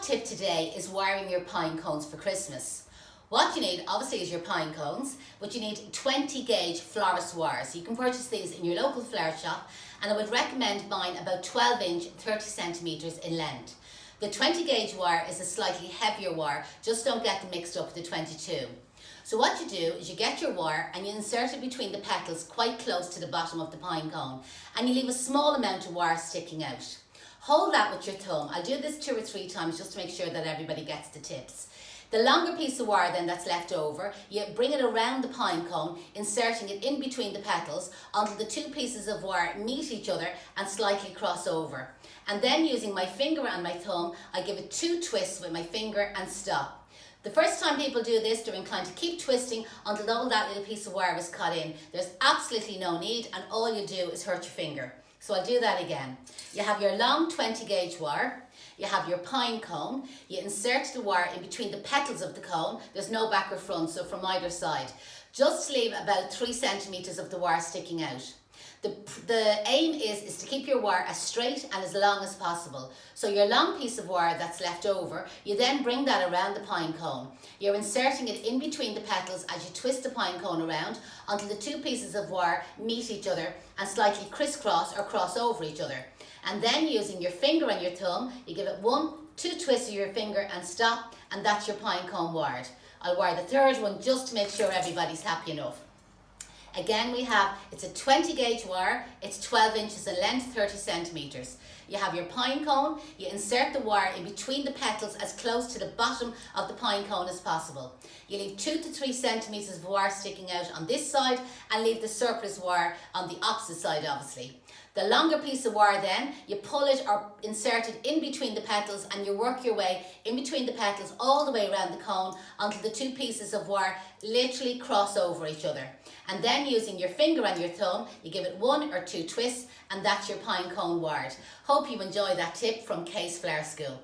tip today is wiring your pine cones for Christmas. What you need obviously is your pine cones, but you need 20 gauge Florist wires. You can purchase these in your local flower shop, and I would recommend buying about 12 inch, 30 centimeters in length. The 20 gauge wire is a slightly heavier wire, just don't get them mixed up with the 22. So what you do is you get your wire and you insert it between the petals quite close to the bottom of the pine cone, and you leave a small amount of wire sticking out. Hold that with your thumb. I'll do this 2 or 3 times just to make sure that everybody gets the tips. The longer piece of wire then that's left over, you bring it around the pine cone, inserting it in between the petals until the 2 pieces of wire meet each other and slightly cross over. And then using my finger and my thumb, I give it 2 twists with my finger and stop. The first time people do this, they're inclined to keep twisting until all that little piece of wire is cut in. There's absolutely no need, and all you do is hurt your finger. So I'll do that again. You have your long 20 gauge wire, you have your pine cone, you insert the wire in between the petals of the cone. There's no back or front, so from either side. Just leave about 3 centimeters of the wire sticking out. The aim is to keep your wire as straight and as long as possible. So your long piece of wire that's left over, you then bring that around the pine cone. You're inserting it in between the petals as you twist the pine cone around until the 2 pieces of wire meet each other and slightly crisscross or cross over each other. And then using your finger and your thumb, you give it 1, 2 twists of your finger and stop, and that's your pine cone wired. I'll wire the 3rd one just to make sure everybody's happy enough. Again, it's a 20 gauge wire, it's 12 inches in length, 30 centimeters. You have your pine cone, you insert the wire in between the petals as close to the bottom of the pine cone as possible. You leave 2 to 3 centimeters of wire sticking out on this side and leave the surplus wire on the opposite side, obviously. The longer piece of wire then, you pull it or insert it in between the petals, and you work your way in between the petals all the way around the cone until the 2 pieces of wire literally cross over each other. And then using your finger and your thumb, you give it 1 or 2 twists, and that's your pine cone wired. Hope you enjoy that tip from Case Flower School.